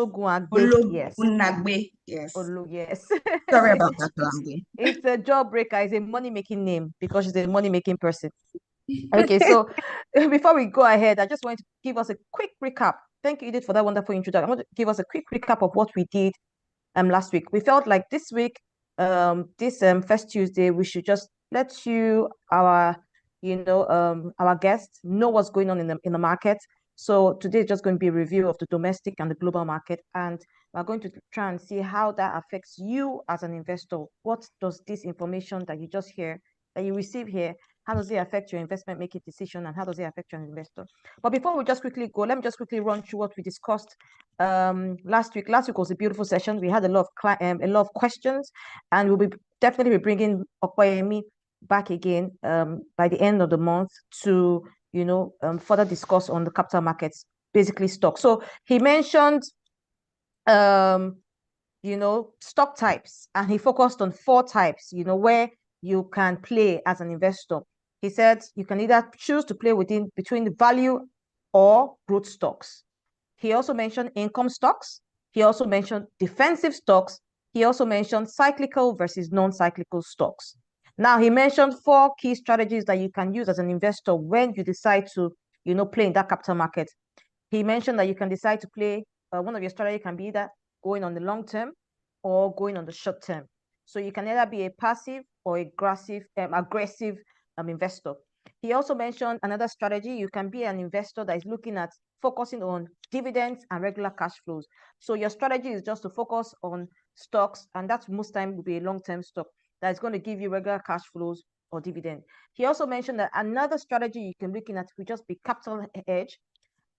Yes. Yes. Yes. Sorry about that, Lambi. It's a jawbreaker. It's a money-making name because she's a money-making person. Okay, so before we go ahead, I just want to give us a quick recap. Thank you, Edith, for that wonderful introduction. I want to give us a quick recap of what we did last week. We felt like this week, this first Tuesday, we should just let our guests know what's going on in the market. So today is just going to be a review of the domestic and the global market, and we're going to try and see how that affects you as an investor. What does this information that you just hear, that you receive here, how does it affect your investment making decision, and how does it affect your investor? But before we just quickly go, let me just quickly run through what we discussed last week. Last week was a beautiful session. We had a lot of questions, and we'll be definitely be bringing Okoyemi back again by the end of the month to further discuss on the capital markets, basically stock. So he mentioned stock types, and he focused on 4 types, where you can play as an investor. He said you can either choose to play between the value or growth stocks. He also mentioned income stocks. He also mentioned defensive stocks. He also mentioned cyclical versus non-cyclical stocks. Now, he mentioned 4 key strategies that you can use as an investor when you decide to, play in that capital market. He mentioned that you can decide to play, one of your strategies can be either going on the long term or going on the short term. So you can either be a passive or aggressive investor. He also mentioned another strategy. You can be an investor that is looking at focusing on dividends and regular cash flows. So your strategy is just to focus on stocks, and that most time will be a long-term stock that is going to give you regular cash flows or dividend. He also mentioned that another strategy you can look at would just be capital hedge.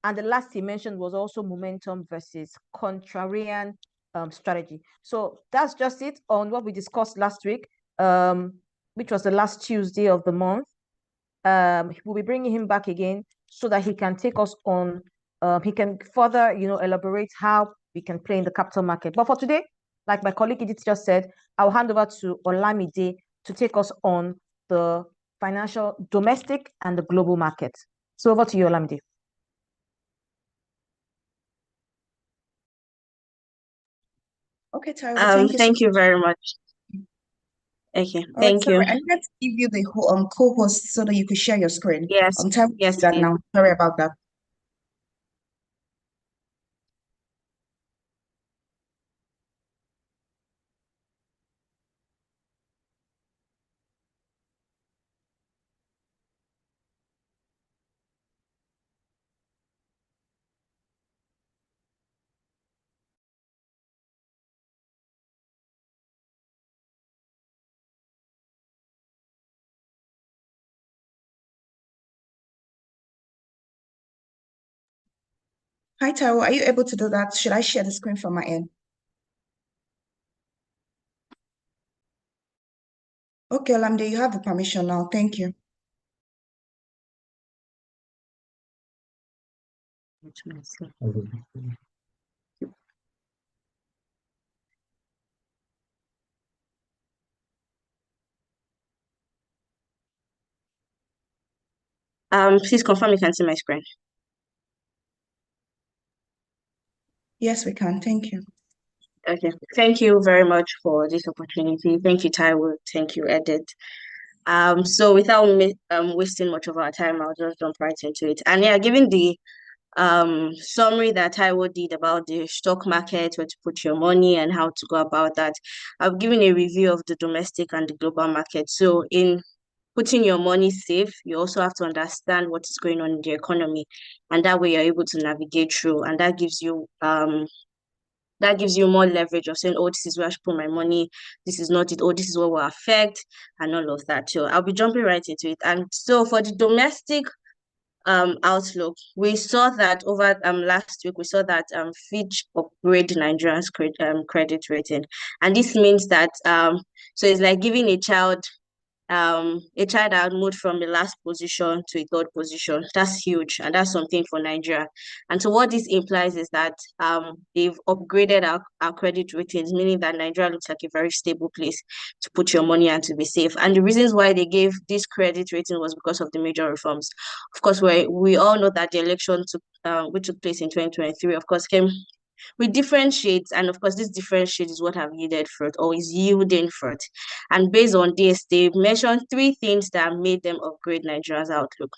And the last he mentioned was also momentum versus contrarian strategy. So that's just it on what we discussed last week, which was the last Tuesday of the month. We'll be bringing him back again so that he can take us on, he can further, elaborate how we can play in the capital market. But for today, like my colleague Edith just said, I'll hand over to Olamide to take us on the financial, domestic and the global market. So over to you, Olamide. Okay, Taiwo, thank you very much. Okay, thank you. I had to give you the co-host so that you could share your screen. Yes, yes, that now. Sorry about that. Hi, Taiwo. Are you able to do that? Should I share the screen from my end? Okay, Olamide, you have the permission now. Thank you. Please confirm you can see my screen. Yes, we can. Thank you. Okay, thank you very much for this opportunity. Thank you, Taiwo. Thank you, Edith. So without wasting much of our time, I'll just jump right into it. And yeah, given the summary that Taiwo did about the stock market, where to put your money and how to go about that, I've given a review of the domestic and the global market. So in putting your money safe, you also have to understand what is going on in the economy, and that way you're able to navigate through, and that gives you more leverage of saying, oh, this is where I should put my money, this is not it, oh, this is what will affect, and all of that. So I'll be jumping right into it. And so for the domestic outlook, we saw that over last week, we saw that Fitch upgrade Nigeria's credit rating, and this means that so it's like giving a child that moved from the last position to a third position. That's huge, and that's something for Nigeria. And so what this implies is that they've upgraded our credit ratings, meaning that Nigeria looks like a very stable place to put your money and to be safe. And the reasons why they gave this credit rating was because of the major reforms. Of course, we all know that the election which took place in 2023, of course, came with different shades. And of course, this different shade is what have yielded fruit or is yielding fruit. And based on this, they mentioned three things that made them upgrade Nigeria's outlook.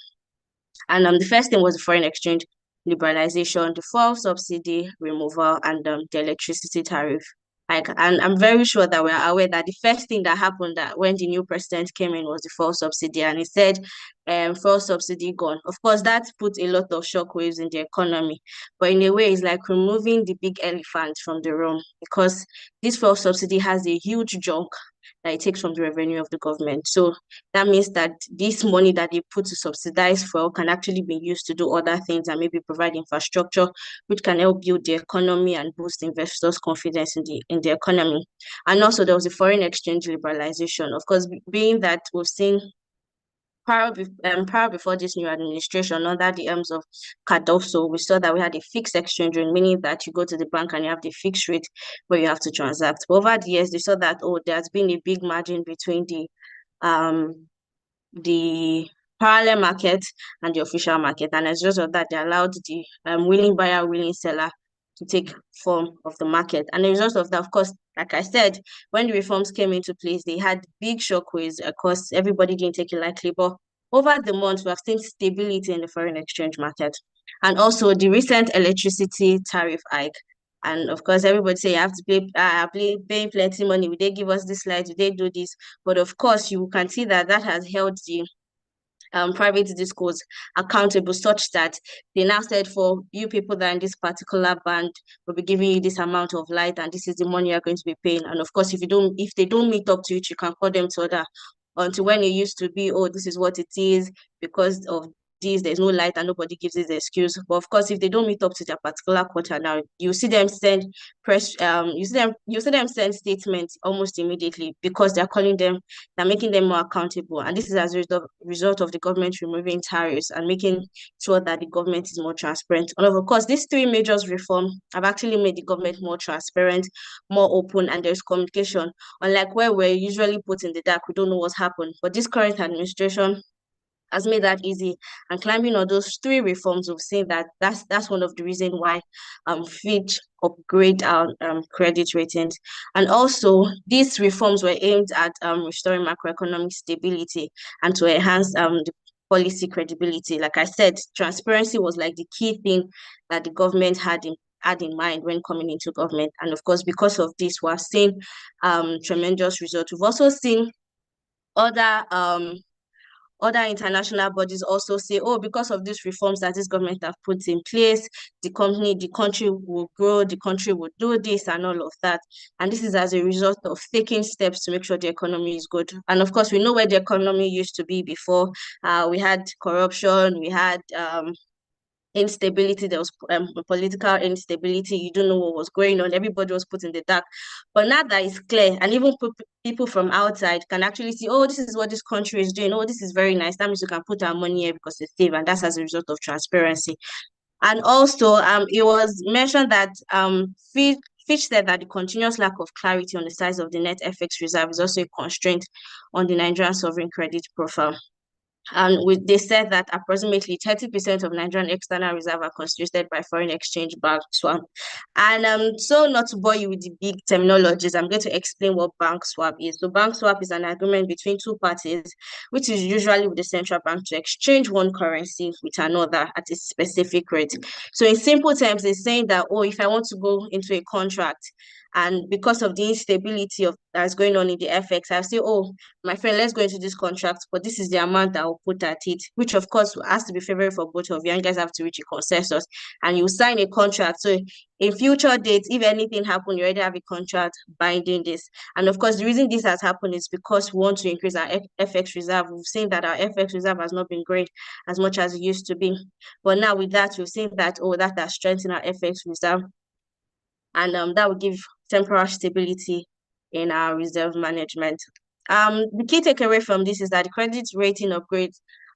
And the first thing was the foreign exchange liberalization, the fuel subsidy removal, and the electricity tariff hike. And I'm very sure that we're aware that the first thing that happened that when the new president came in was the fuel subsidy, and he said, fuel subsidy gone. Of course, that put a lot of shockwaves in the economy, but in a way, it's like removing the big elephant from the room, because this fuel subsidy has a huge chunk that it takes from the revenue of the government. So that means that this money that they put to subsidize fuel can actually be used to do other things and maybe provide infrastructure, which can help build the economy and boost investors' confidence in the economy. And also there was a foreign exchange liberalization. Of course, being that we've seen prior before this new administration, under the arms of Cardoso, we saw that we had a fixed exchange rate, meaning that you go to the bank and you have the fixed rate where you have to transact. But over the years, they saw that, there's been a big margin between the parallel market and the official market. And as a result of that, they allowed the willing buyer, willing seller to take form of the market. And as a result of that, of course, like I said, when the reforms came into place, they had big shockwaves. Of course, everybody didn't take it lightly, but over the months, we have seen stability in the foreign exchange market. And also the recent electricity tariff hike. And of course, everybody say you have to pay plenty money. Will they give us this light? Will they do this? But of course, you can see that has held the private discourse accountable, such that they now said, for you people that are in this particular band, we'll be giving you this amount of light, and this is the money you're going to be paying. And of course, if they don't meet up to it, you can call them to order. Until when it used to be, this is what it is, because of this, there's no light and nobody gives this excuse. But of course, if they don't meet up to their particular quota now, you see them send send statements almost immediately, because they're making them more accountable. And this is as a result of the government removing tariffs and making sure that the government is more transparent. And of course, these three major reforms have actually made the government more transparent, more open, and there's communication. Unlike where we're usually put in the dark, we don't know what's happened. But this current administration has made that easy. And climbing on those three reforms, we've seen that that's one of the reasons why Fitch upgrade our credit ratings. And also, these reforms were aimed at restoring macroeconomic stability and to enhance the policy credibility. Like I said, transparency was like the key thing that the government had in mind when coming into government. And of course, because of this, we have seen tremendous results. We've also seen other international bodies also say, because of these reforms that this government have put in place, the country will grow, the country will do this and all of that. And this is as a result of taking steps to make sure the economy is good. And of course, we know where the economy used to be before. We had corruption, we had instability, there was political instability. You don't know what was going on. Everybody was put in the dark. But now that it's clear, and even people from outside can actually see, this is what this country is doing. This is very nice. That means we can put our money here because it's safe, and that's as a result of transparency. And also, it was mentioned that Fitch said that the continuous lack of clarity on the size of the net FX reserve is also a constraint on the Nigerian sovereign credit profile. And they said that approximately 30% of Nigerian external reserve are constituted by foreign exchange bank swap. And so not to bore you with the big terminologies, I'm going to explain what bank swap is. So bank swap is an agreement between two parties, which is usually with the central bank to exchange one currency with another at a specific rate. So in simple terms, it's saying that, if I want to go into a contract, and because of the instability that's going on in the FX, I say, my friend, let's go into this contract, but this is the amount that I'll put at it, which of course has to be favorable for both of you. And you guys have to reach a consensus, and you sign a contract. So in future dates, if anything happens, you already have a contract binding this. And of course, the reason this has happened is because we want to increase our FX reserve. We've seen that our FX reserve has not been growing as much as it used to be. But now with that, we've seen that, that has strengthened our FX reserve. And that will give temporary stability in our reserve management. The key takeaway from this is that the credit rating upgrade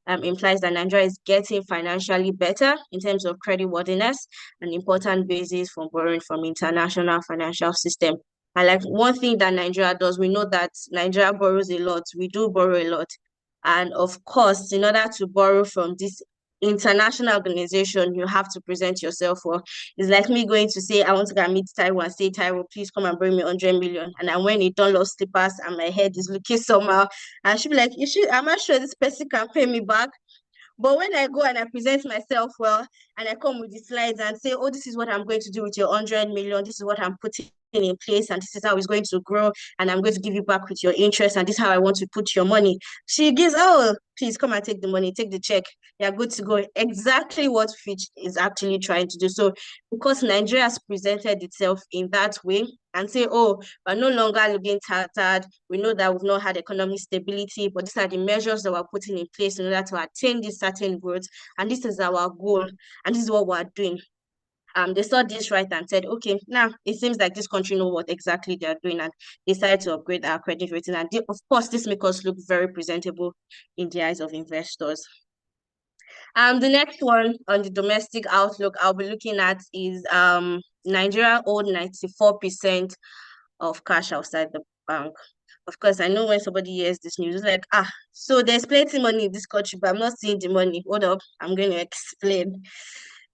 implies that Nigeria is getting financially better in terms of creditworthiness, an important basis for borrowing from international financial system. And like one thing that Nigeria does, we know that Nigeria borrows a lot. We do borrow a lot. And of course, in order to borrow from this international organization, you have to present yourself well. It's like me going to say, I want to go and meet Taiwo and say, Taiwo, please come and bring me 100 million. And I'm wearing a Dunlop slippers and my head is looking somehow. And she'll be like, am I sure this person can pay me back? But when I go and I present myself well, and I come with the slides and say, oh, this is what I'm going to do with your 100 million, this is what I'm putting in place, and this is how it's going to grow, and I'm going to give you back with your interest, and this is how I want to put your money. She gives, oh, please come and take the money, take the check. You're good to go. Exactly what Fitch is actually trying to do. So because Nigeria has presented itself in that way and say, oh, we're no longer looking tattered, we know that we've not had economic stability, but these are the measures that we're putting in place in order to attain this certain growth, and this is our goal, and this is what we're doing. They saw this right and said, okay, now it seems like this country know what exactly they're doing, and decided to upgrade our credit rating. And of course, this makes us look very presentable in the eyes of investors. The next one on the domestic outlook I'll be looking at is Nigeria owed 94% of cash outside the bank. Of course, I know when somebody hears this news, it's like, so there's plenty of money in this country, but I'm not seeing the money. Hold up, I'm going to explain.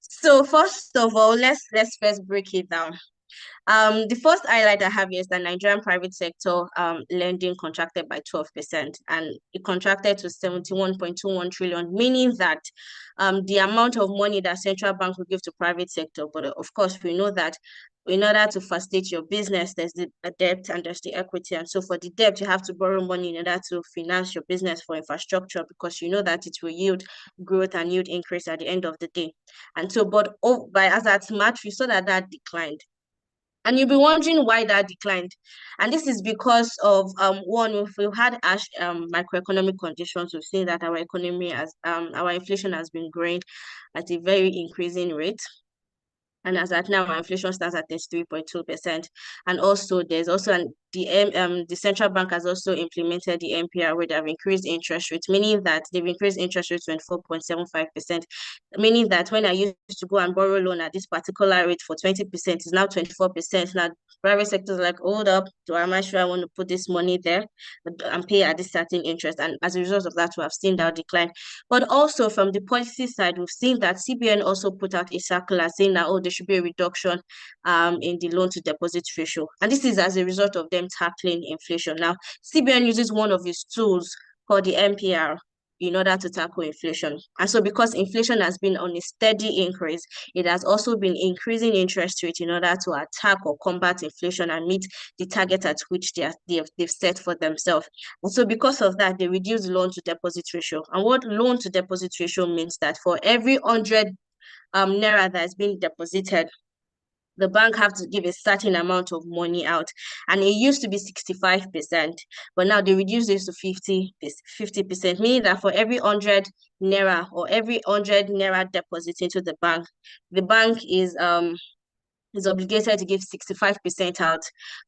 So first of all, let's first break it down. The first highlight I have here is that Nigerian private sector lending contracted by 12%, and it contracted to 71.21 trillion, meaning that the amount of money that central bank will give to private sector. But of course, we know that in order to facilitate your business, there's the debt and there's the equity. And so for the debt, you have to borrow money in order to finance your business for infrastructure, because you know that it will yield growth and yield increase at the end of the day. And so, but as at March, we saw that declined. And you'll be wondering why that declined. And this is because of one, if we've had macroeconomic conditions, we've seen that our economy our inflation has been growing at a very increasing rate. And as at now, our inflation stands at 3.2%. And also, there's also the central bank has also implemented the MPR, where they have increased interest rates, meaning that they've increased interest rates to 4.75%, meaning that when I used to go and borrow loan at this particular rate for 20%, it's now 24%. Now, private sector is like, hold up, am I sure I want to put this money there and pay at this certain interest? And as a result of that, we have seen that decline. But also from the policy side, we've seen that CBN also put out a circular saying that, oh, there should be a reduction in the loan to deposit ratio. And this is as a result of them tackling inflation. Now, CBN uses one of its tools called the MPR in order to tackle inflation. And so because inflation has been on a steady increase, it has also been increasing interest rate in order to attack or combat inflation and meet the target at which they've set for themselves. And so because of that, they reduce the loan to deposit ratio. And what loan to deposit ratio means that for every 100 naira that has been deposited, the bank have to give a certain amount of money out. And it used to be 65%, but now they reduced this to 50%, meaning that for every 100 naira or every 100 naira deposit into the bank is obligated to give 65% out.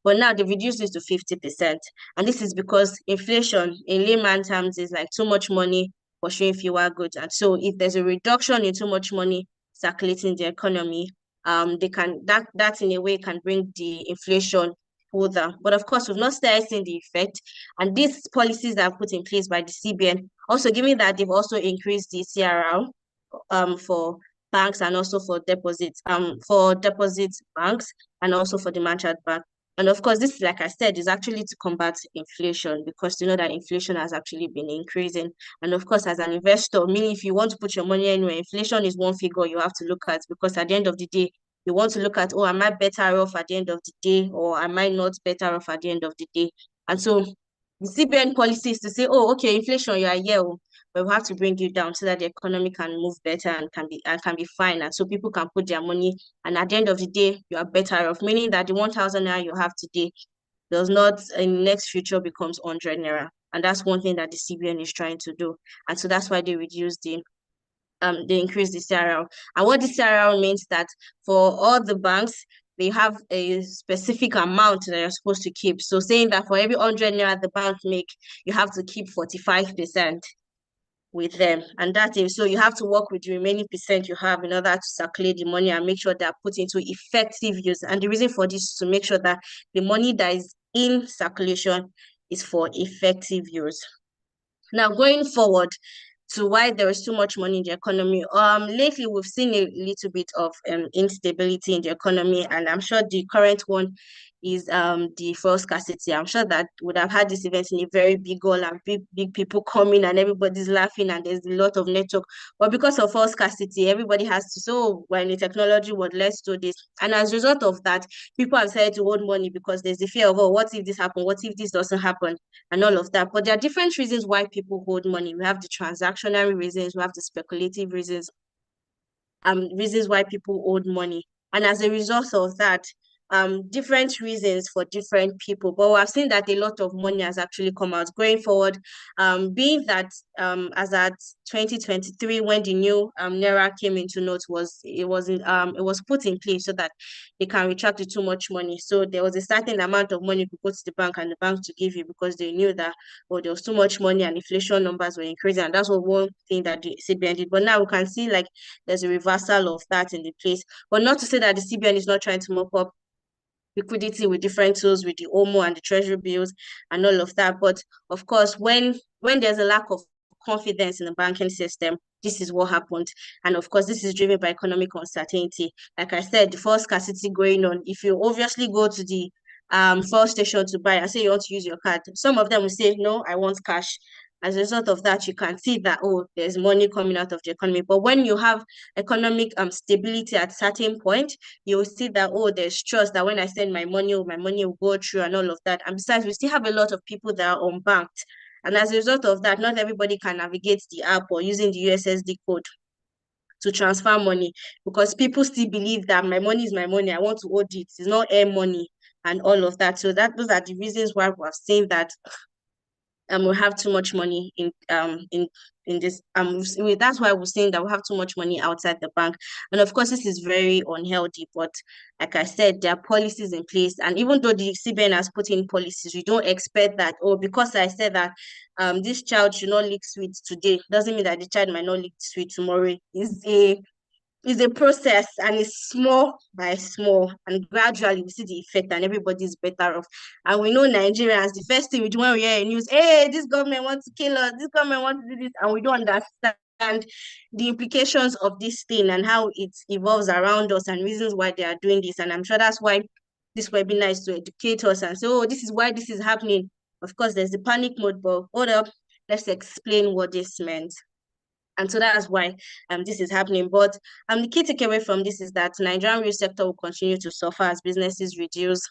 But now they reduced this to 50%. And this is because inflation, in layman terms, is like too much money pursuing fewer goods. And so if there's a reduction in too much money circulating the economy, that in a way can bring the inflation further. But of course, we've not started seeing the effect. And these policies that are put in place by the CBN, also given that they've also increased the CRR for banks and also for deposits banks and also for the merchant bank. And of course, this, like I said, is actually to combat inflation, because you know that inflation has actually been increasing. And of course, as an investor, meaning if you want to put your money anywhere, inflation is one figure you have to look at, because at the end of the day, you want to look at, oh, am I better off at the end of the day, or am I not better off at the end of the day? And so the CBN policy is to say, oh, okay, inflation, you are here, but we have to bring you down so that the economy can move better and can be fine, and so people can put their money, and at the end of the day you are better off, meaning that the 1,000 naira you have today does not in the next future becomes 100 naira. And that's one thing that the CBN is trying to do. And so that's why they reduced they increase the CRR. And what the CRR means that for all the banks, they have a specific amount that you're supposed to keep. So saying that for every 100 naira the bank make, you have to keep 45% with them. And that is, so you have to work with the remaining percent you have in order to circulate the money and make sure they're put into effective use. And the reason for this is to make sure that the money that is in circulation is for effective use. Now, going forward, to why there is too much money in the economy. Lately we've seen a little bit of instability in the economy, and I'm sure the current one is the fuel scarcity. I'm sure that would have had this event in a very big hall and big people coming and everybody's laughing and there's a lot of network. But because of fuel scarcity, everybody has to, so when the technology would, let's do this. And as a result of that, people have decided to hold money because there's the fear of, oh, what if this happens? What if this doesn't happen? And all of that. But there are different reasons why people hold money. We have the transactional reasons, we have the speculative reasons why people hold money. And as a result of that, different reasons for different people. But we've seen that a lot of money has actually come out going forward. Being that as at 2023, when the new Naira came into note, it was put in place so that they can retract the too much money. So there was a certain amount of money you could go to the bank and the bank to give you because they knew that there was too much money and inflation numbers were increasing. And that's one thing that the CBN did. But now we can see like there's a reversal of that in the place. But not to say that the CBN is not trying to mop up liquidity with different tools, with the OMO and the treasury bills and all of that. But of course, when there's a lack of confidence in the banking system, this is what happened. And of course, this is driven by economic uncertainty. Like I said, the fuel scarcity going on. If you obviously go to the fuel station to buy and say you want to use your card, some of them will say, no, I want cash. As a result of that, you can see that, oh, there's money coming out of the economy. But when you have economic stability at certain point, you will see that, oh, there's trust that when I send my money will go through and all of that. And besides, we still have a lot of people that are unbanked. And as a result of that, not everybody can navigate the app or using the USSD code to transfer money because people still believe that my money is my money. I want to hold it. It's not air money and all of that. So those are the reasons why we're saying that we have too much money in this that's why we're saying that we have too much money outside the bank. And of course this is very unhealthy, but like I said, there are policies in place, and even though the CBN has put in policies, we don't expect that, oh, because I said that this child should not lick sweet today doesn't mean that the child might not lick sweet tomorrow. It's a process, and it's small by small, and gradually we see the effect and everybody's better off. And we know Nigerians, the first thing we do when we hear a news, hey, this government wants to kill us, this government wants to do this, and we don't understand the implications of this thing and how it evolves around us and reasons why they are doing this. And I'm sure that's why this webinar is to educate us and say, oh, this is why this is happening. Of course, there's the panic mode, but hold up, let's explain what this meant. And so that's why this is happening. But the key takeaway from this is that Nigerian real sector will continue to suffer as businesses reduce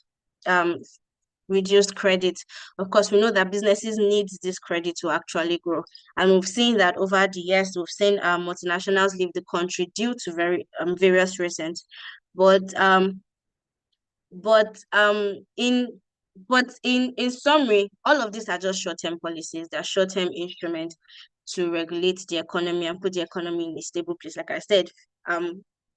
credit. Of course, we know that businesses need this credit to actually grow. And we've seen that over the years, we've seen multinationals leave the country due to various reasons. But in summary, all of these are just short-term policies. They're short-term instruments to regulate the economy and put the economy in a stable place. Like I said,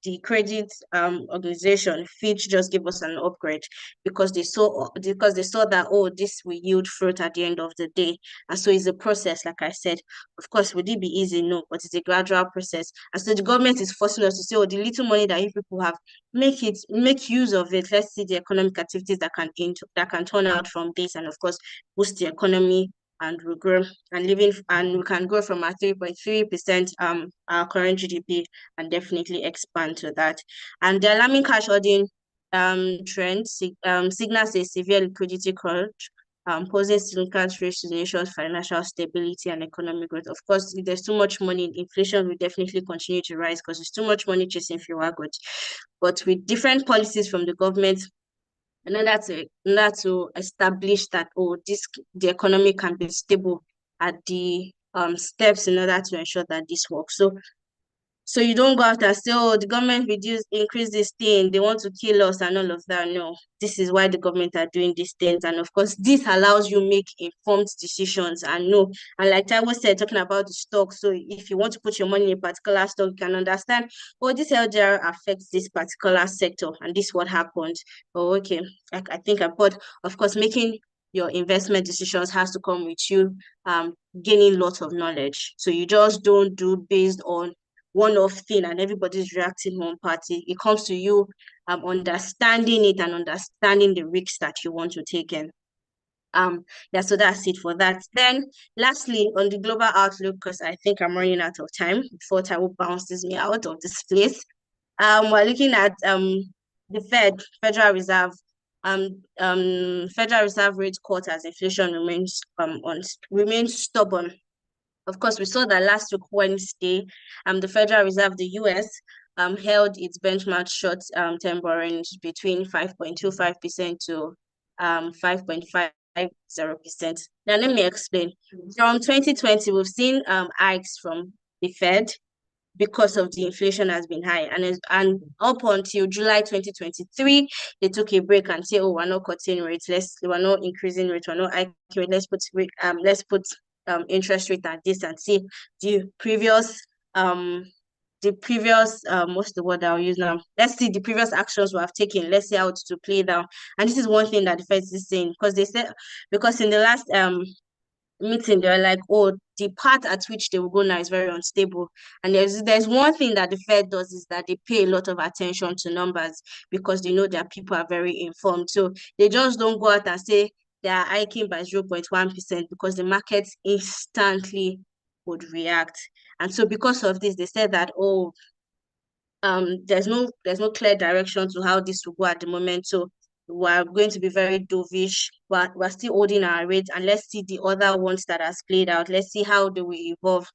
the credit organization Fitch just gave us an upgrade because they saw that, oh, this will yield fruit at the end of the day. And so it's a process, like I said. Of course, would it be easy? No, but it's a gradual process. And so the government is forcing us to say, oh, the little money that you people have, make use of it. Let's see the economic activities that can turn out from this, and of course boost the economy, and we grow and we can grow from our 3.3% our current GDP and definitely expand to that. And the alarming cash hoarding trend signals a severe liquidity crunch, posing significant risks to the nation's financial stability and economic growth. Of course, if there's too much money, inflation will definitely continue to rise because there's too much money chasing fewer goods. But with different policies from the government, in order to establish that, oh, the economy can be stable at the steps in order to ensure that this works. So you don't go out and say, oh, the government increase this thing, they want to kill us and all of that. No, this is why the government are doing these things. And of course, this allows you make informed decisions and know. And like Taiwo said, talking about the stock. So if you want to put your money in a particular stock, you can understand, oh, this LGR affects this particular sector and this what happened. Oh, okay, I think but of course, making your investment decisions has to come with you gaining lots of knowledge. So you just don't do based on one-off thing and everybody's reacting one party. It comes to you understanding it and understanding the risks that you want to take in. Yeah, so that's it for that. Then lastly, on the global outlook, because I think I'm running out of time before Taiwo bounces me out of this place. We're looking at the Federal Reserve. Federal Reserve rate cut as inflation remains stubborn. Of course, we saw that last week Wednesday, the Federal Reserve, the US, held its benchmark short-term borrowings between 5.25% to 5.50%. Now, let me explain. From 2020, we've seen hikes from the Fed because of the inflation has been high, and up until July 2023, they took a break and say, oh, we're not cutting rates, we're not increasing rates, we're not hiking rate, let's put interest rate at this and see the previous what's the word I'll use now? Let's see the previous actions we have taken. Let's see how to play down. And this is one thing that the Fed is saying, because in the last meeting, they were like, oh, the path at which they will go now is very unstable. And there's one thing that the Fed does is that they pay a lot of attention to numbers because they know their people are very informed. So they just don't go out and say they are hiking by 0.1% because the market instantly would react. And so because of this, they said that, oh, there's no clear direction to how this will go at the moment. So we're going to be very dovish. We're still holding our rate, and let's see the other ones that has played out. Let's see how they will evolve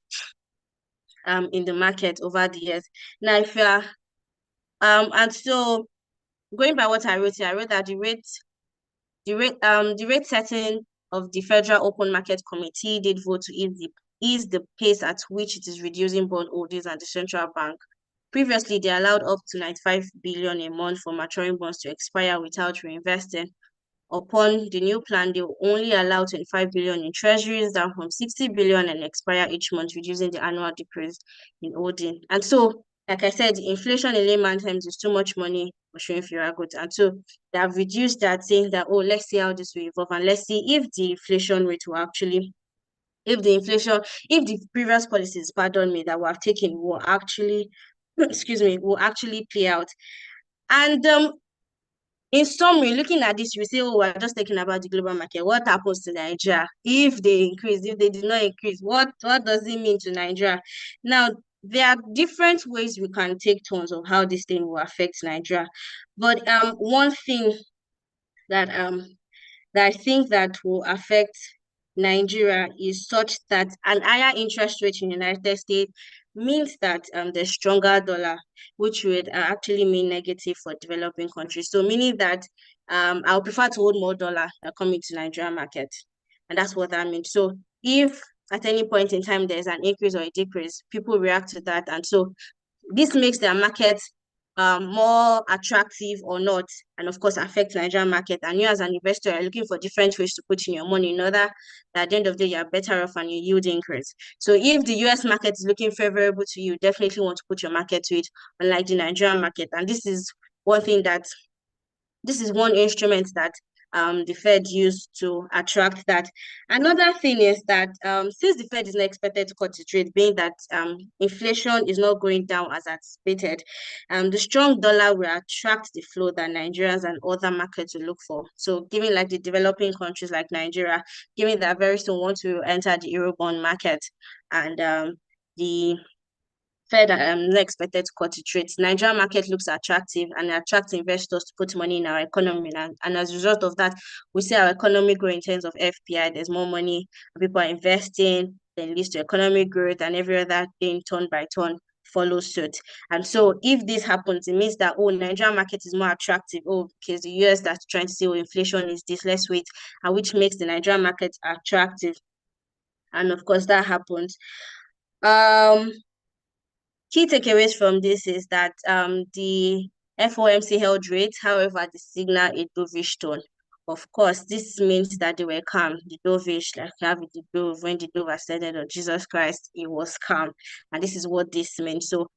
in the market over the years. Now, if you're and so going by what I wrote here, I wrote that the rate setting of the Federal Open Market Committee did vote to ease the pace at which it is reducing bond holdings and the central bank. Previously, they allowed up to 95 billion a month for maturing bonds to expire without reinvesting. Upon the new plan, they will only allow 25 billion in treasuries, down from 60 billion, and expire each month, reducing the annual decrease in holding. And so, like I said, inflation in layman terms is too much money for showing fewer goods. And so they have reduced that, saying that, oh, let's see how this will evolve, and let's see if the inflation rate will actually, if the previous policies, pardon me, that we have taken will actually will actually play out. And in summary, looking at this, we say, oh, we're just talking about the global market. What happens to Nigeria if they increase, if they did not increase? What does it mean to Nigeria? Now, there are different ways we can take turns of how this thing will affect Nigeria. But one thing that I think that will affect Nigeria is such that an higher interest rate in the United States means that the stronger dollar, which would actually mean negative for developing countries. So meaning that I'll prefer to hold more dollar coming to Nigerian market. And that's what that means. So if at any point in time there's an increase or a decrease, people react to that. And so this makes their market more attractive or not, and of course affect the Nigerian market. And you as an investor are looking for different ways to put in your money in order that at the end of the day you're better off and your yield increase. So if the US market is looking favorable to you, definitely want to put your market to it, unlike the Nigerian market. And this is one instrument that the Fed used to attract that. Another thing is that since the Fed is not expected to cut its rate, being that inflation is not going down as anticipated, the strong dollar will attract the flow that Nigerians and other markets will look for. So given like the developing countries like Nigeria, given that very soon want to enter the Eurobond market, and the Fed not expected to cut its rates, Nigerian market looks attractive and attracts investors to put money in our economy. And as a result of that, we see our economy grow in terms of FPI. There's more money, people are investing, then leads to economic growth, and every other thing turn by turn follows suit. And so if this happens, it means that, oh, Nigerian market is more attractive. Oh, because the US that's trying to say, oh, inflation is this, let's wait, and which makes the Nigerian market attractive. And of course, that happens. Key takeaways from this is that the FOMC held rates, however, the signal a dovish tone. Of course, this means that they were calm. The dovish, like having the dove, when the dove ascended on Jesus Christ, it was calm. And this is what this means. So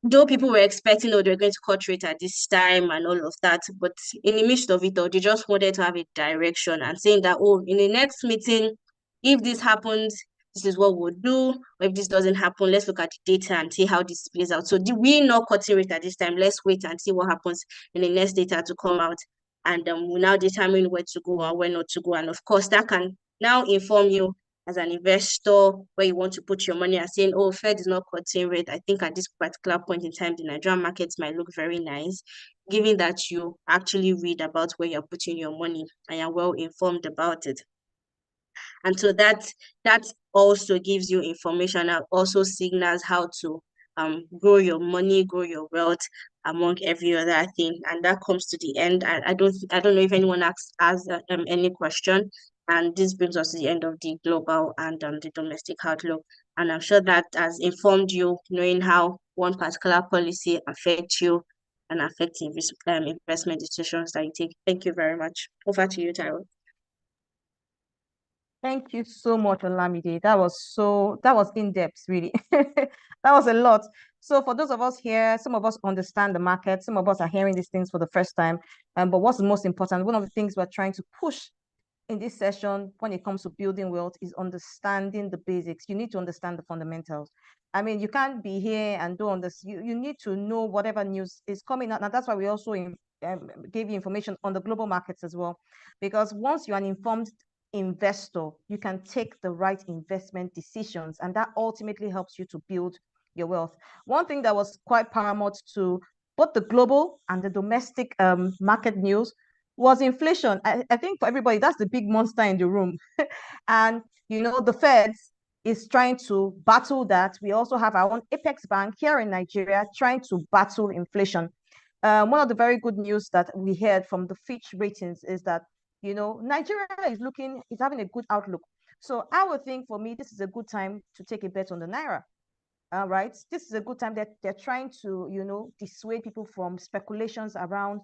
though people were expecting, oh, they were going to cut rate at this time and all of that, but in the midst of it all, they just wanted to have a direction and saying that, oh, in the next meeting, if this happens, this is what we'll do. Or if this doesn't happen, let's look at the data and see how this plays out. So we not cutting rate at this time. Let's wait and see what happens in the next data to come out. and will now determine where to go and where not to go. And of course, that can now inform you as an investor where you want to put your money and saying, oh, Fed is not cutting rate. I think at this particular point in time, the Nigerian markets might look very nice, given that you actually read about where you're putting your money and you're well informed about it. And so that also gives you information and also signals how to grow your money, grow your wealth, among every other thing. And that comes to the end. I don't know if anyone has any question. And this brings us to the end of the global and the domestic outlook. And I'm sure that has informed you, knowing how one particular policy affects you and affects investment decisions that you take. Thank you very much. Over to you, Taiwo. Thank you so much, Olamide. That was in-depth, really. That was a lot. So for those of us here, some of us understand the market, some of us are hearing these things for the first time. But what's the most important? One of the things we're trying to push in this session when it comes to building wealth is understanding the basics. You need to understand the fundamentals. I mean, you can't be here and do on this. You need to know whatever news is coming out. And that's why we also gave you information on the global markets as well. Because once you're an informed investor, you can take the right investment decisions, and that ultimately helps you to build your wealth. One thing that was quite paramount to both the global and the domestic market news was inflation. I think for everybody, that's the big monster in the room. And, the Fed is trying to battle that. We also have our own Apex Bank here in Nigeria trying to battle inflation. One of the very good news that we heard from the Fitch ratings is that Nigeria is having a good outlook. So I would think for me, this is a good time to take a bet on the Naira. Right? This is a good time that they're trying to, dissuade people from speculations around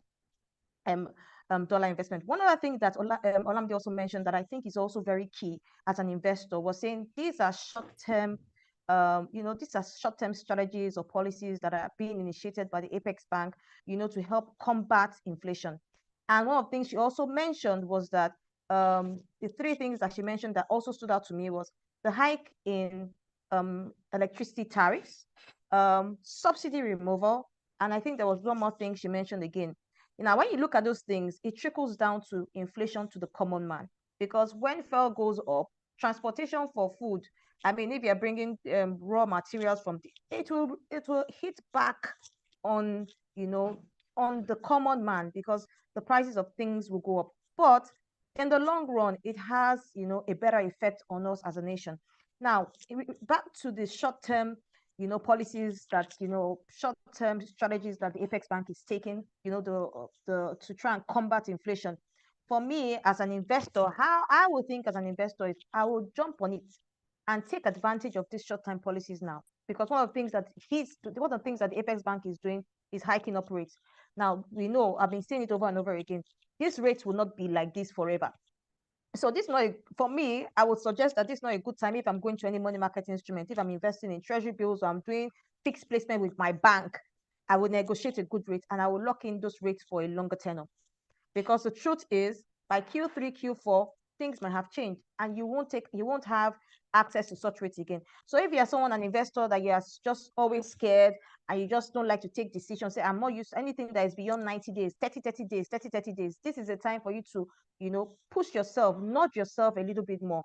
dollar investment. One other thing that Olamide also mentioned that I think is also very key as an investor was saying these are short-term strategies or policies that are being initiated by the Apex Bank, to help combat inflation. And one of the things she also mentioned was that the three things that she mentioned that also stood out to me was the hike in electricity tariffs, subsidy removal, and I think there was one more thing she mentioned again. Now, when you look at those things, it trickles down to inflation to the common man. Because when fuel goes up, transportation for food, I mean, if you're bringing raw materials it will hit back on, on the common man because the prices of things will go up. But in the long run, it has, a better effect on us as a nation. Now, back to the short-term, policies that, short-term strategies that the Apex Bank is taking, to try and combat inflation. For me, as an investor, how I would think as an investor is I will jump on it and take advantage of these short-term policies now. Because one of the things that the Apex Bank is doing is hiking up rates. Now, we know, I've been saying it over and over again, these rates will not be like this forever. So this is not for me, I would suggest that this is not a good time if I'm going to any money market instrument. If I'm investing in treasury bills or I'm doing fixed placement with my bank, I will negotiate a good rate and I will lock in those rates for a longer tenure. Because the truth is, by Q3, Q4, things might have changed and you won't have access to such rates again. So if you're an investor that you're just always scared and you just don't like to take decisions, say, I'm not used to anything that is beyond 90 days, 30 days, this is a time for you to, push yourself, nudge yourself a little bit more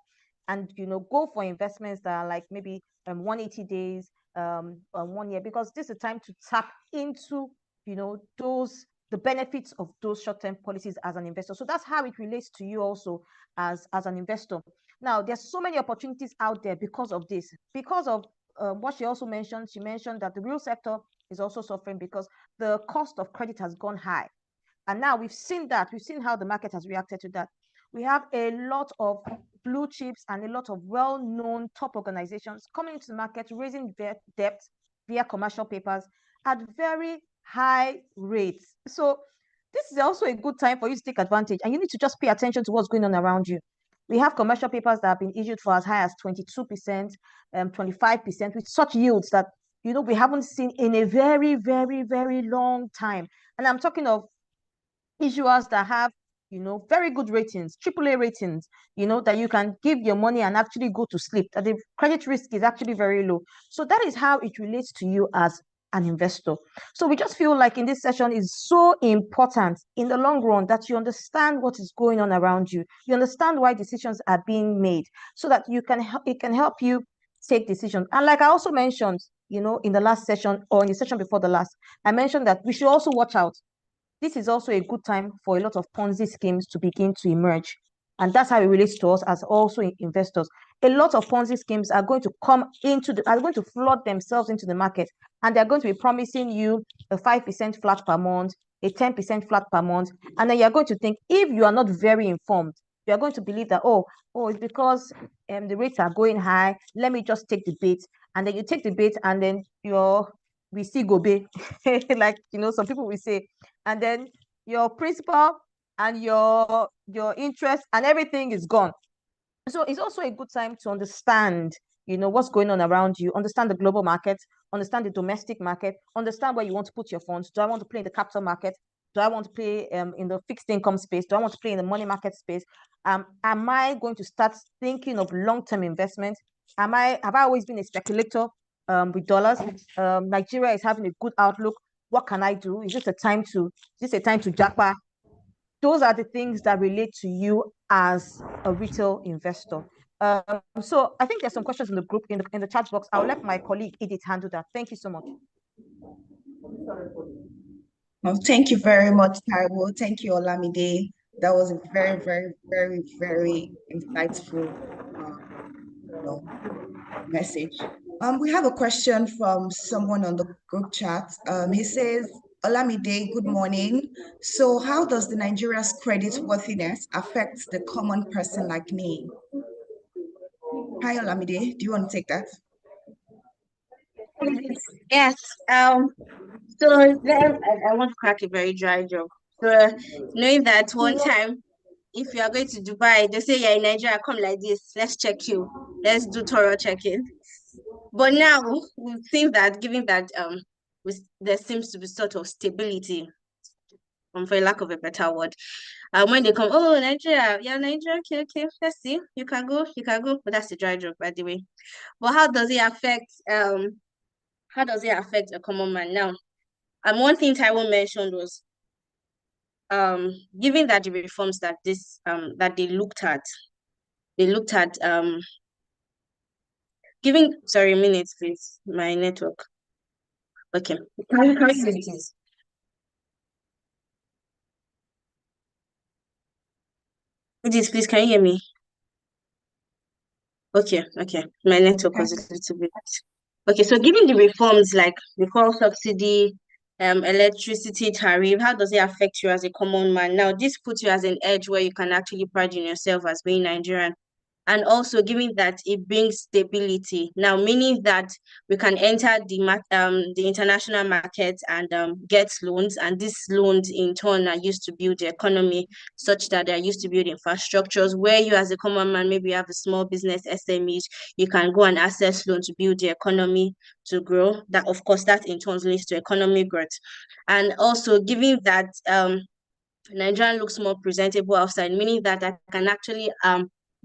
and, go for investments that are like maybe 180 days, 1 year, because this is a time to tap into, the benefits of those short-term policies as an investor. So that's how it relates to you also as an investor. Now, there's so many opportunities out there because of this, because of what she also mentioned. She mentioned that the real sector is also suffering because the cost of credit has gone high. And now we've seen that. We've seen how the market has reacted to that. We have a lot of blue chips and a lot of well-known top organizations coming into the market, raising debt via commercial papers at very high rates. So this is also a good time for you to take advantage, and you need to just pay attention to what's going on around you. We have commercial papers that have been issued for as high as 22%, 25% with such yields that, we haven't seen in a very, very, very long time. And I'm talking of issuers that have, very good ratings, AAA ratings, that you can give your money and actually go to sleep, that the credit risk is actually very low. So that is how it relates to you as an investor. So we just feel like in this session is so important in the long run that you understand what is going on around you. You understand why decisions are being made so that it can help you take decisions. And like I also mentioned, in the last session or in the session before the last, I mentioned that we should also watch out. This is also a good time for a lot of Ponzi schemes to begin to emerge. And that's how it relates to us as also investors. A lot of Ponzi schemes are going to are going to flood themselves into the market, and they're going to be promising you a 5% flat per month, a 10% flat per month. And then you're going to think, if you are not very informed, you're going to believe that, oh, it's because the rates are going high. Let me just take the bait. And then you take the bait, and then we see go be like some people will say, and then your principal and your interest and everything is gone. So it's also a good time to understand what's going on around you, understand the global market, understand the domestic market, understand where you want to put your funds. Do I want to play in the capital market? Do I want to play in the fixed income space? Do I want to play in the money market space? Am I going to start thinking of long-term investment? Have I always been a speculator with dollars? Nigeria is having a good outlook. What can I do? Is this a time to jackpot? Those are the things that relate to you as a retail investor. So I think there's some questions in the group in the chat box. I'll let my colleague Edith handle that. Thank you so much. Well, thank you very much, Taiwo. Thank you, Olamide. That was a very, very, very, very insightful message. We have a question from someone on the group chat. He says, Olamide, good morning. So how does the Nigeria's credit worthiness affect the common person like me? Hi, Olamide. Do you want to take that? Yes. So then I want to crack a very dry joke. So knowing that one time, if you are going to Dubai, they say you're in Nigeria, come like this, let's check you. Let's do thorough checking. But now we've seen that given that there seems to be sort of stability, for a lack of a better word. When they come, oh Nigeria, yeah, Nigeria, okay, let's see. You can go. But that's a dry joke, by the way. But how does it affect a common man now? One thing Taiwo mentioned was given that the reforms that they looked at giving, sorry, a minute please, my network. Okay, can you see this? Edith, please, can you hear me? Okay, my network was a little bit. Okay, so given the reforms like the fuel subsidy, electricity tariff, how does it affect you as a common man? Now, this puts you as an edge where you can actually pride in yourself as being Nigerian. And also giving that it brings stability. Now, meaning that we can enter the international market and get loans, and these loans in turn are used to build the economy, such that they're used to build infrastructures where you as a common man, maybe you have a small business, SMEs, you can go and access loans to build the economy to grow. That, of course, that in turn leads to economic growth. And also giving that Nigerian looks more presentable outside, meaning that I can actually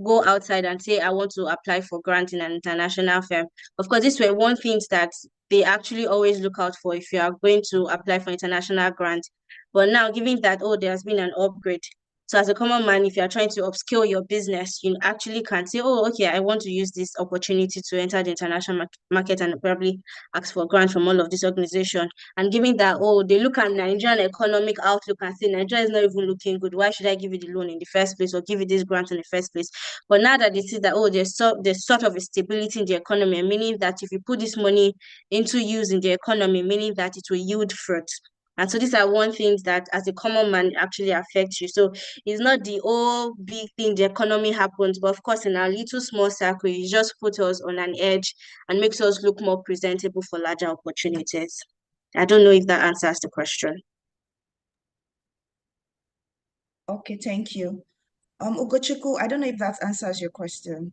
go outside and say I want to apply for grant in an international firm. Of course, these were one things that they actually always look out for if you are going to apply for international grant. But now, given that, there's been an upgrade. So as a common man, if you're trying to upscale your business, you actually can say, oh, okay, I want to use this opportunity to enter the international market and probably ask for grant from all of this organization. And given that, they look at Nigerian economic outlook and say, Nigeria is not even looking good. Why should I give you the loan in the first place or give you this grant in the first place? But now that they see that, there's sort of a stability in the economy, meaning that if you put this money into use in the economy, meaning that it will yield fruit. And so these are one things that as a common man actually affects you. So it's not the whole big thing, the economy happens, but of course in our little small circle, it just puts us on an edge and makes us look more presentable for larger opportunities. I don't know if that answers the question. Okay, thank you. Ugochukwu, I don't know if that answers your question.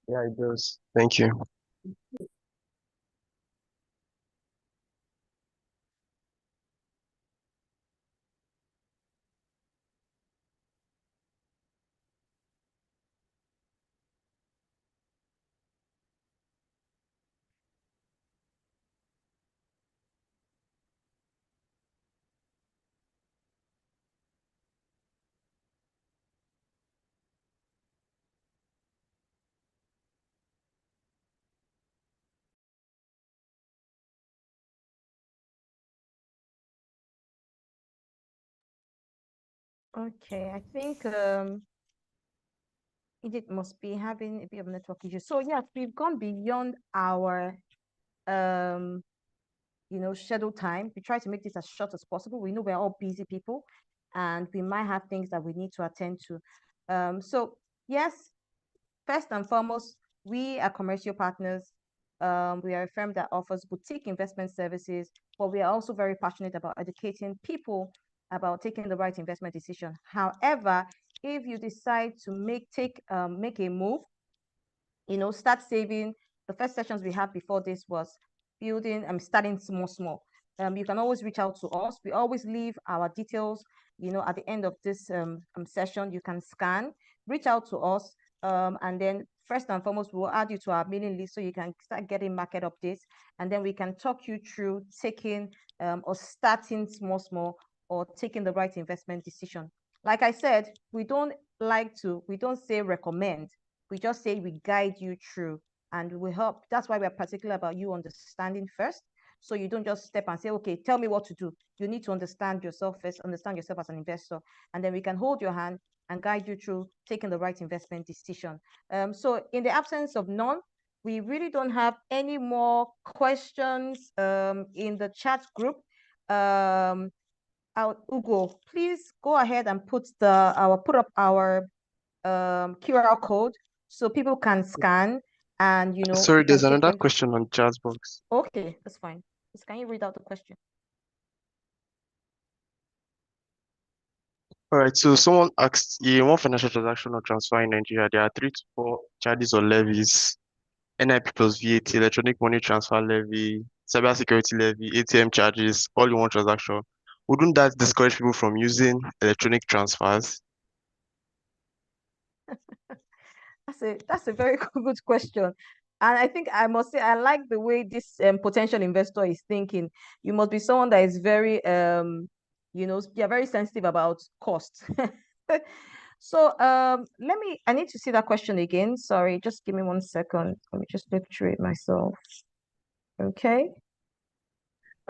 Yeah, it does. Thank you. Okay, I think Edith must be having a bit of network issue. So yes, we've gone beyond our um schedule time. We try to make this as short as possible. We know we're all busy people and we might have things that we need to attend to. So yes, first and foremost, we are commercial partners. We are a firm that offers boutique investment services, but we are also very passionate about educating people about taking the right investment decision. However, if you decide to make a move, start saving. The first sessions we had before this was building and starting small. You can always reach out to us. We always leave our details, at the end of this session. You can scan, reach out to us, and then first and foremost, we'll add you to our mailing list so you can start getting market updates, and then we can talk you through taking or starting small, or taking the right investment decision. Like I said, we don't say recommend, we just say we guide you through and we help. That's why we're particular about you understanding first. So you don't just step and say, okay, tell me what to do. You need to understand yourself first, understand yourself as an investor, and then we can hold your hand and guide you through taking the right investment decision. So in the absence of none, we really don't have any more questions in the chat group. Ugo, please go ahead and put up our QR code so people can scan and Sorry, we can there's take another them. question on chat box. Okay, that's fine. Just can you read out the question? All right, so someone asked, in one financial transaction or transfer in Nigeria, there are 3 to 4 charges or levies: NIP plus VAT, electronic money transfer levy, cybersecurity levy, ATM charges, all in one transaction. Wouldn't that discourage people from using electronic transfers? That's a very good question. And I think I must say I like the way this potential investor is thinking. You must be someone that is very you're very sensitive about cost. So I need to see that question again. Sorry, just give me 1 second. Let me just look through it myself. Okay.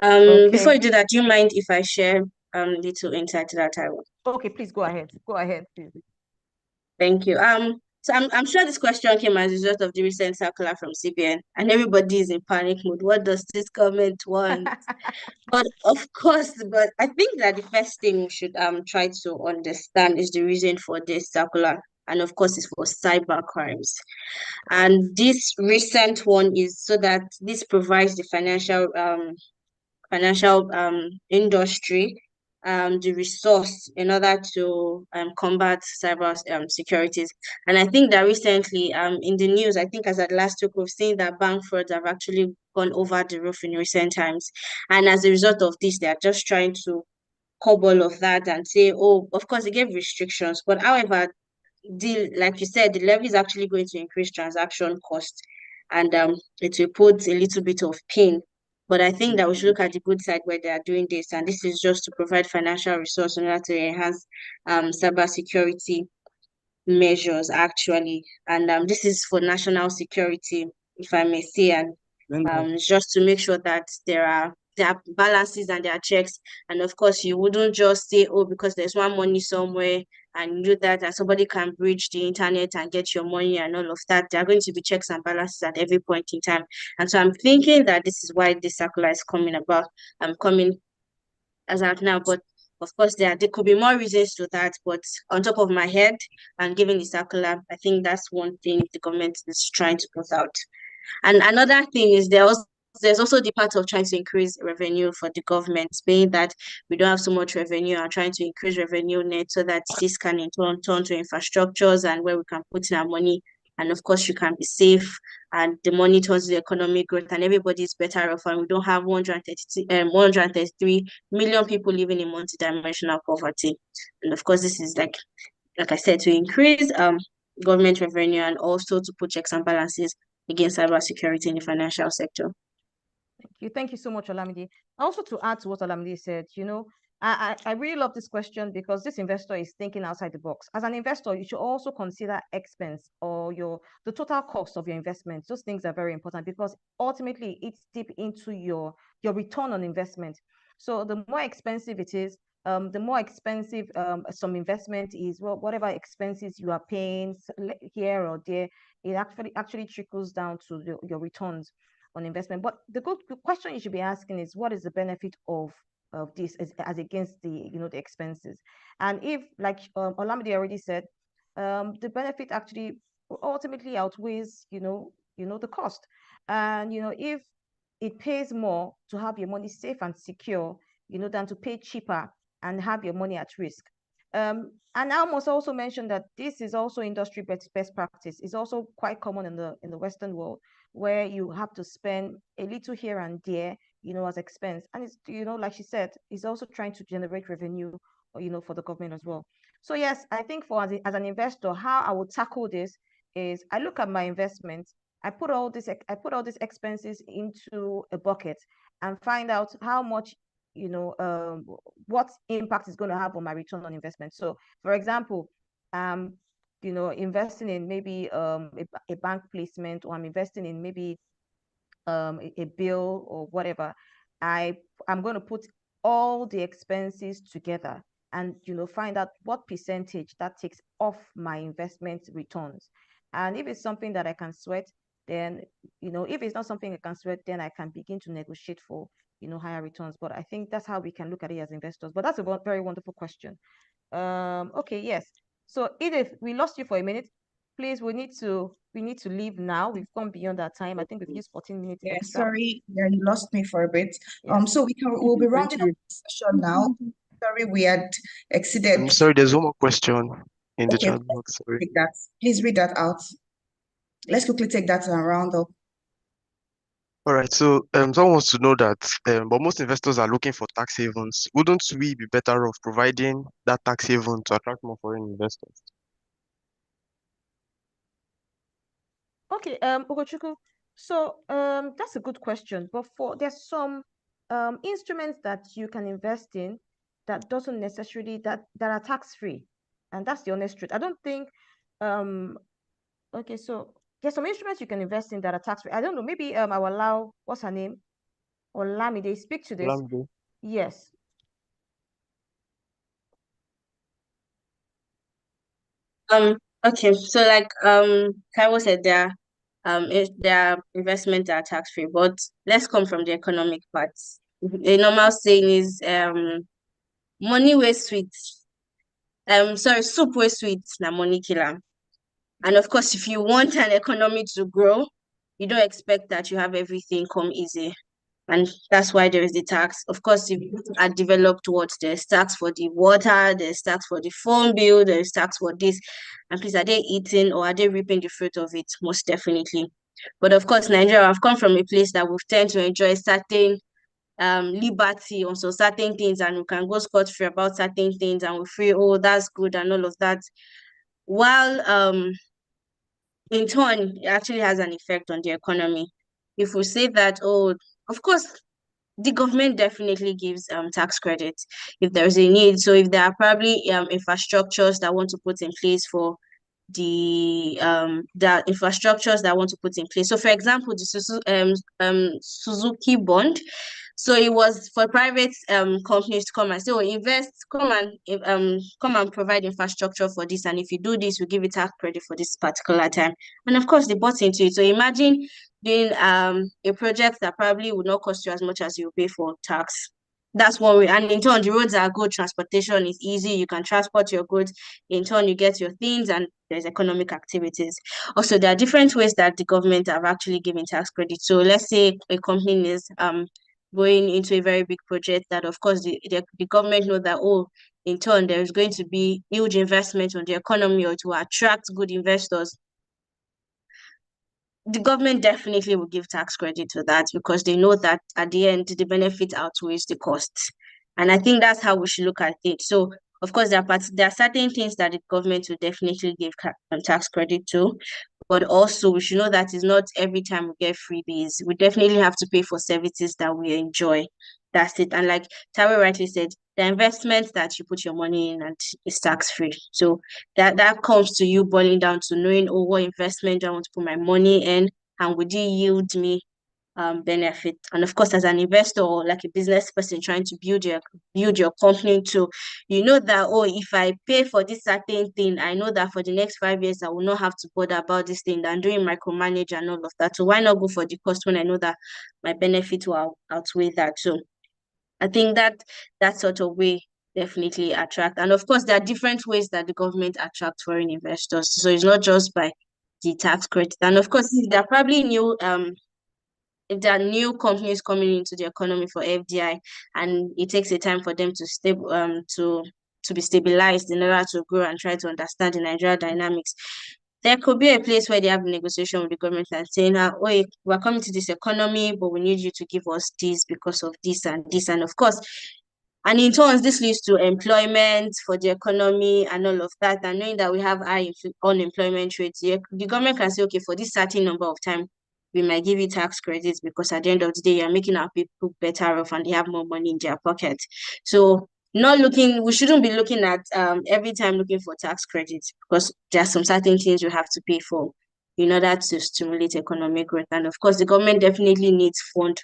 Before Okay. you do that, do you mind if I share little insight to that, Taiwo? Okay, please go ahead. Go ahead, please. Thank you. So I'm sure this question came as a result of the recent circular from CBN, and everybody is in panic mode. What does this government want? But of course, but I think that the first thing we should try to understand is the reason for this circular, and of course, it's for cyber crimes. And this recent one is so that this provides the financial industry the resource in order to combat cyber securities. And I think that recently in the news, I think as at last week, we've seen that bank frauds have actually gone over the roof in recent times. And as a result of this, they are just trying to curb all of that and say, oh, of course, they gave restrictions. But however, like you said, the levy is actually going to increase transaction cost, and it will put a little bit of pain. But I think that we should look at the good side where they are doing this, and this is just to provide financial resource in order to enhance cyber security measures actually, and this is for national security, if I may say, and just to make sure that there are balances and there are checks, and of course you wouldn't just say, oh, because there's one money somewhere and you do that and somebody can breach the internet and get your money and all of that. There are going to be checks and balances at every point in time, and so I'm thinking that this is why this circular is coming about. I'm coming as at now, but of course there could be more reasons to that. But on top of my head and given the circular, I think that's one thing the government is trying to put out. And another thing is there's also the part of trying to increase revenue for the government, being that we don't have so much revenue and trying to increase revenue net so that this can in turn to infrastructures and where we can put in our money. And of course, you can be safe and the money turns to economic growth and everybody's better off. And we don't have 133 million people living in multidimensional poverty. And of course, this is like I said, to increase government revenue and also to put checks and balances against cybersecurity in the financial sector. Thank you so much, Olamide. Also, to add to what Olamide said, I really love this question because this investor is thinking outside the box. As an investor, you should also consider expense or the total cost of your investment. Those things are very important because ultimately it's deep into your return on investment. So the more expensive it is, the more expensive some investment is, well, whatever expenses you are paying here or there, it actually trickles down to your returns on investment. But the good question you should be asking is, what is the benefit of this as against the the expenses? And if, like Olamide already said, the benefit actually ultimately outweighs the cost. And if it pays more to have your money safe and secure, than to pay cheaper and have your money at risk. And I must also mention that this is also industry best practice. It's also quite common in the Western world, where you have to spend a little here and there, as expense. And it's, like she said, it's also trying to generate revenue, for the government as well. So yes, I think as an investor, how I would tackle this is I look at my investments. I put all these expenses into a bucket and find out how much, what impact is going to have on my return on investment. So, for example, investing in maybe a bank placement, or I'm investing in maybe a bill or whatever. I'm going to put all the expenses together and find out what percentage that takes off my investment returns. And if it's something that I can sweat, then if it's not something I can sweat, then I can begin to negotiate for higher returns. But I think that's how we can look at it as investors. But that's a very wonderful question. Okay, yes. So Edith, we lost you for a minute. Please, we need to leave now. We've gone beyond that time. I think we've used 14 minutes Yeah, extra. sorry, yeah, you lost me for a bit. Yes. So we'll be rounding up the session now. Sorry, we had exceeded. I'm sorry, there's one more question in the Okay, chat box. Sorry. read that. Please read that out. Let's quickly take that and round up. All right, so someone wants to know that, but most investors are looking for tax havens. Wouldn't we be better off providing that tax haven to attract more foreign investors? Okay, Ogochukwu. So that's a good question. But there's some instruments that you can invest in that doesn't necessarily that are tax free, and that's the honest truth. I don't think okay, so there's some instruments you can invest in that are tax free. I don't know, maybe I will allow, what's her name, Olamide, speak to this. Olamide. Yes. Okay, so like Taiwo said, their investments are tax free, but let's come from the economic parts. A normal saying is money wey sweet. Sorry, soup wey sweet na money killer. And of course, if you want an economy to grow, you don't expect that you have everything come easy. And that's why there is the tax. Of course, if you are developed towards, there's tax for the water, there's tax for the phone bill, there's tax for this. And please, are they eating or are they reaping the fruit of it? Most definitely. But of course, Nigeria, I've come from a place that we tend to enjoy certain liberty on so certain things, and we can go scot-free about certain things, and we feel, oh, that's good and all of that. While in turn, it actually has an effect on the economy. If we say that, oh, of course, the government definitely gives tax credit if there's a need. So if there are probably infrastructures that want to put in place for the infrastructures that want to put in place. So for example, the Suzuki bond. So it was for private companies to come and say, oh, invest, come and provide infrastructure for this, and if you do this, we'll give you tax credit for this particular time. And of course, they bought into it. So imagine doing a project that probably would not cost you as much as you pay for tax. That's one way. And in turn, the roads are good, transportation is easy, you can transport your goods, in turn you get your things, and there's economic activities. Also, there are different ways that the government have actually given tax credit. So let's say a company is going into a very big project that, of course, the government know that, oh, in turn, there is going to be huge investment on the economy, or to attract good investors. The government definitely will give tax credit to that, because they know that at the end, the benefit outweighs the costs. And I think that's how we should look at it. So, of course, there are certain things that the government will definitely give tax credit to, but also we should know that it's not every time we get freebies. We definitely have to pay for services that we enjoy. That's it. And like Taiwo rightly said, the investment that you put your money in and is tax free. So that comes to you boiling down to knowing, oh, what investment do I want to put my money in, and would it yield me benefit. And of course, as an investor or like a business person trying to build your company too, you know that, oh, if I pay for this certain thing, I know that for the next 5 years I will not have to bother about this thing than doing micromanage and all of that. So why not go for the cost when I know that my benefit will outweigh that? So I think that sort of way definitely attract. And of course, there are different ways that the government attracts foreign investors. So it's not just by the tax credit. And of course, there are probably new if there are new companies coming into the economy for FDI, and it takes a time for them to be stabilized in order to grow and try to understand the Nigeria dynamics. There could be a place where they have a negotiation with the government and saying, oh, we're coming to this economy, but we need you to give us this because of this and this. And of course, and in turn, this leads to employment for the economy and all of that. And knowing that we have high unemployment rates, the government can say, okay, for this certain number of time, we might give you tax credits because at the end of the day, you're making our people better off and they have more money in their pocket. So we shouldn't be looking at every time looking for tax credits, because there are some certain things you have to pay for in order to stimulate economic growth. And of course, the government definitely needs fund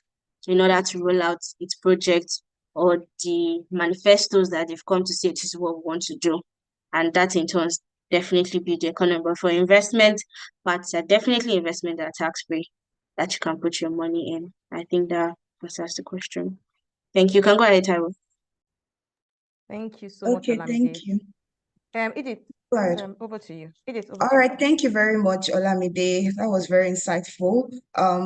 in order to roll out its projects or the manifestos that they've come to say this is what we want to do. And that in turn definitely be the economy. But for investment parts are definitely investment that are tax-free that you can put your money in. I think that answers the question. Thank you. You can go ahead, Taiwo. Thank you so much, Okay, Olamide. thank you. Edith, Go ahead. over to you. Edith, over All to you. right, thank you very much, Olamide. That was very insightful.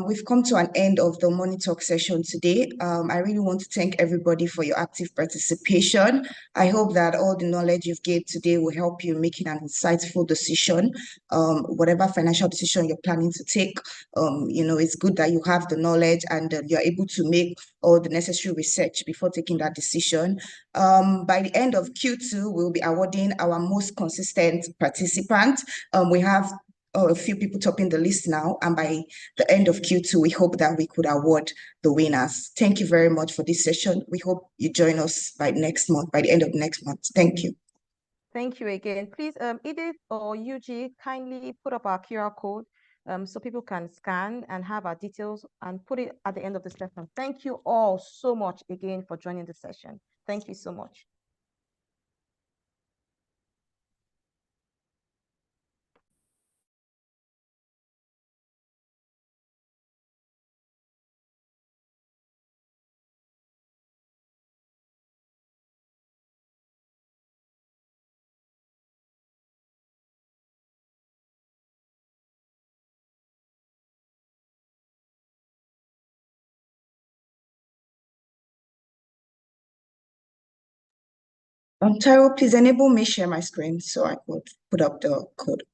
We've come to an end of the Money Talk session today. I really want to thank everybody for your active participation. I hope that all the knowledge you've gained today will help you making an insightful decision. Whatever financial decision you're planning to take, it's good that you have the knowledge and you're able to make all the necessary research before taking that decision. By the end of Q2, we'll be awarding our most consistent participant. We have a few people topping the list now, and by the end of Q2, we hope that we could award the winners. Thank you very much for this session. We hope you join us by the end of next month. Thank you. Thank you again. Please, Edith or UG, kindly put up our QR code so people can scan and have our details and put it at the end of the session. Thank you all so much again for joining the session. Thank you so much. Taiwo, please enable me share my screen so I could put up the code.